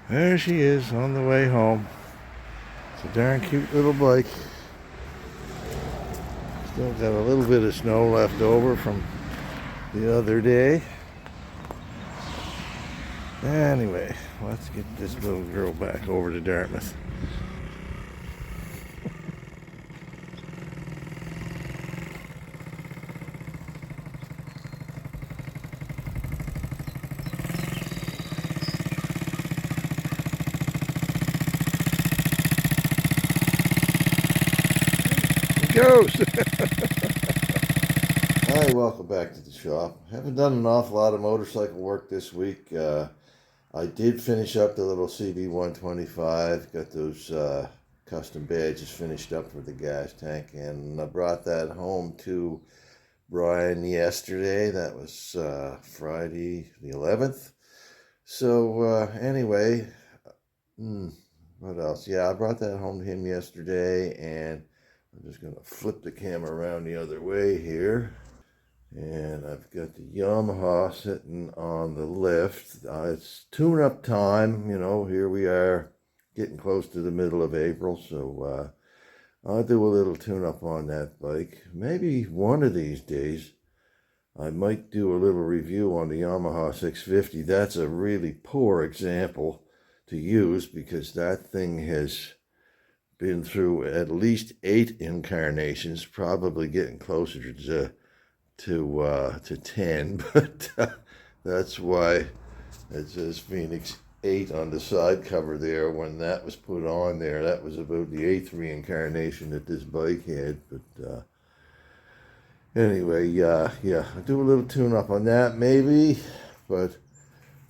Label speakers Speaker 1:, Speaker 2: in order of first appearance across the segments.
Speaker 1: There she is on the way home. It's a darn cute little bike. Still got a little bit of snow left over from the other day. Anyway, let's get this little girl back over to Dartmouth. Goes. Hi, welcome back to the shop. Haven't done an awful lot of motorcycle work this week. I did finish up the little CB125, got those custom badges finished up for the gas tank, and I brought that home to Brian yesterday. That was Friday the 11th. So anyway, what else? Yeah, I brought that home to him yesterday, and I'm just going to flip the camera around the other way here. And I've got the Yamaha sitting on the lift. It's tune-up time. You know, here we are getting close to the middle of April. So I'll do a little tune-up on that bike. Maybe one of these days I might do a little review on the Yamaha 650. That's a really poor example to use because that thing has been through at least 8 incarnations, probably getting closer to 10, but that's why it says Phoenix 8 on the side cover there. When that was put on there, that was about the 8th reincarnation that this bike had. But anyway, yeah, I'll do a little tune-up on that maybe, but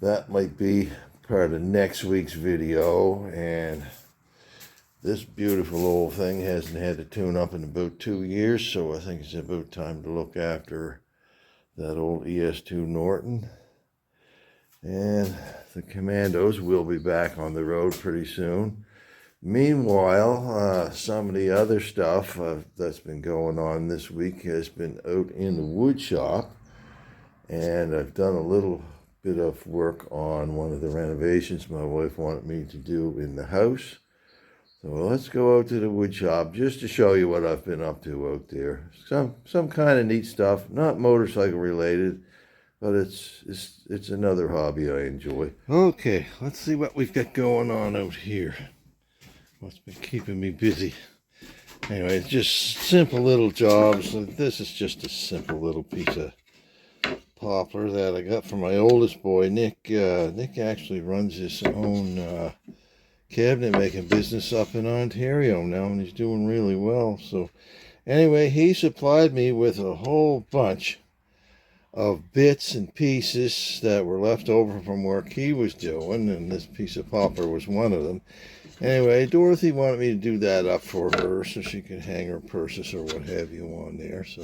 Speaker 1: that might be part of next week's video. And this beautiful old thing hasn't had a tune-up in about 2 years, so I think it's about time to look after that old ES2 Norton. And the Commandos will be back on the road pretty soon. Meanwhile, some of the other stuff that's been going on this week has been out in the wood shop, and I've done a little bit of work on one of the renovations my wife wanted me to do in the house. So let's go out to the wood shop just to show you what I've been up to out there. Some kind of neat stuff, not motorcycle related, but it's another hobby I enjoy. Okay, let's see what we've got going on out here. What's been keeping me busy? Anyway, it's just simple little jobs. This is just a simple little piece of poplar that I got from my oldest boy, Nick. Nick actually runs his own cabinet making business up in Ontario now, and he's doing really well. So anyway, he supplied me with a whole bunch of bits and pieces that were left over from work he was doing, and this piece of poplar was one of them. Anyway, Dorothy wanted me to do that up for her so she could hang her purses or what have you on there. So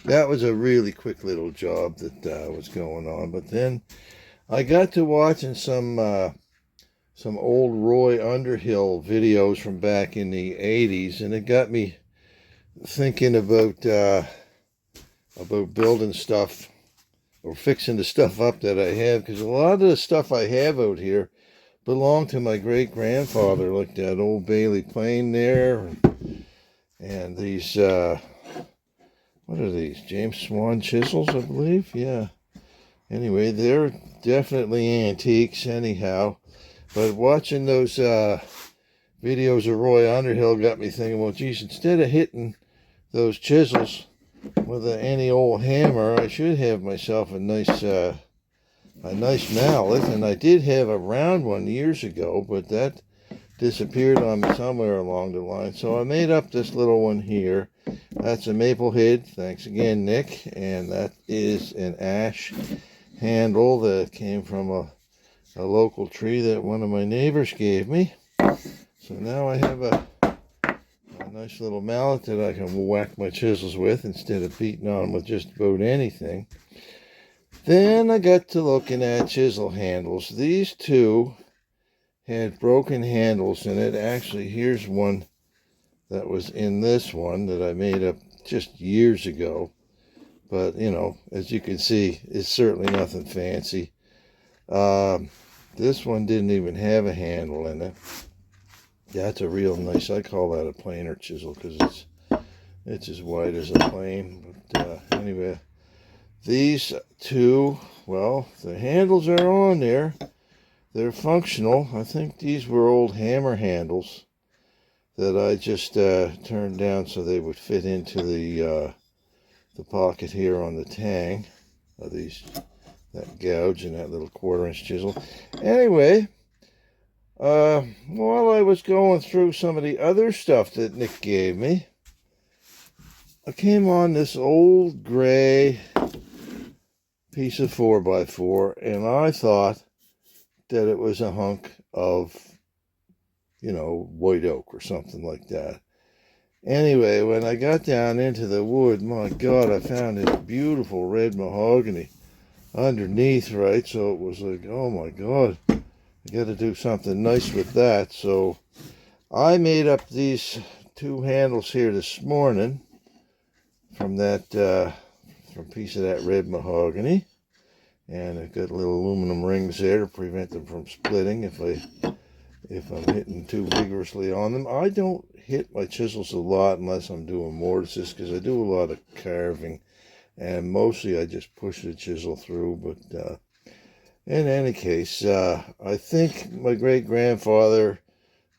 Speaker 1: that was a really quick little job that was going on. But then I got to watching some old Roy Underhill videos from back in the 80s, and it got me thinking about building stuff or fixing the stuff up that I have, because a lot of the stuff I have out here belonged to my great-grandfather, like that old Bailey plane there, and these, what are these, James Swan chisels, I believe? Yeah. Anyway, they're definitely antiques anyhow. But watching those videos of Roy Underhill got me thinking, well, geez, instead of hitting those chisels with any old hammer, I should have myself a nice mallet. And I did have a round one years ago, but that disappeared on me somewhere along the line. So I made up this little one here. That's a maple head. Thanks again, Nick. And that is an ash handle that came from a local tree that one of my neighbors gave me. So now I have a nice little mallet that I can whack my chisels with instead of beating on them with just about anything. Then I got to looking at chisel handles. These two had broken handles in it. Actually, here's one that was in this one that I made up just years ago. But, you know, as you can see, it's certainly nothing fancy. This one didn't even have a handle in it. That's a real nice, I call that a planer chisel because it's as wide as a plane. But anyway, these two, well, the handles are on there. They're functional. I think these were old hammer handles that I just turned down so they would fit into the pocket here on the tang of that gouge and that little 1/4-inch chisel. Anyway, while I was going through some of the other stuff that Nick gave me, I came on this old gray piece of 4x4, and I thought that it was a hunk of, white oak or something like that. Anyway, when I got down into the wood, my God, I found this beautiful red mahogany underneath, right? So it was like, oh my God, I got to do something nice with that. So I made up these two handles here this morning from that from a piece of that red mahogany, and I've got little aluminum rings there to prevent them from splitting if I'm hitting too vigorously on them. I don't hit my chisels a lot unless I'm doing mortises, because I do a lot of carving, and mostly I just push the chisel through. But in any case, I think my great-grandfather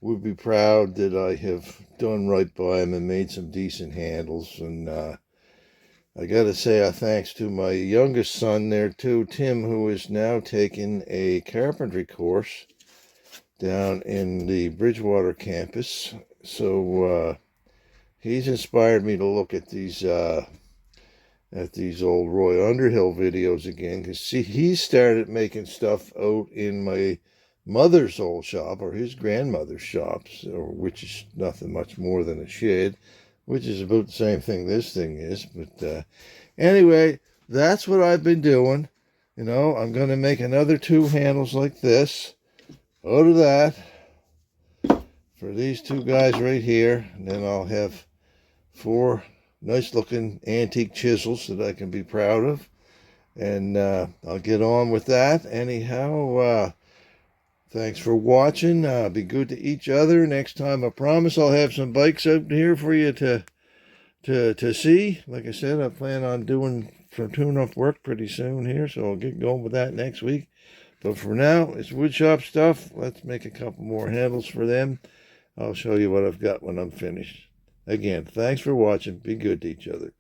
Speaker 1: would be proud that I have done right by him and made some decent handles. And I got to say thanks to my youngest son there too, Tim, who is now taking a carpentry course down in the Bridgewater campus. So he's inspired me to look at these old Roy Underhill videos again, because see, he started making stuff out in my mother's old shop, or his grandmother's shops, which is nothing much more than a shed, which is about the same thing this thing is. But anyway, that's what I've been doing. I'm going to make another 2 handles like this out of that for these 2 guys right here, and then I'll have 4 nice looking antique chisels that I can be proud of, and I'll get on with that. Anyhow, thanks for watching. Be good to each other. Next time, I promise I'll have some bikes out here for you to see. Like I said, I plan on doing some tune-up work pretty soon here, so I'll get going with that next week. But for now, it's woodshop stuff. Let's make a couple more handles for them. I'll show you what I've got when I'm finished. Again, thanks for watching. Be good to each other.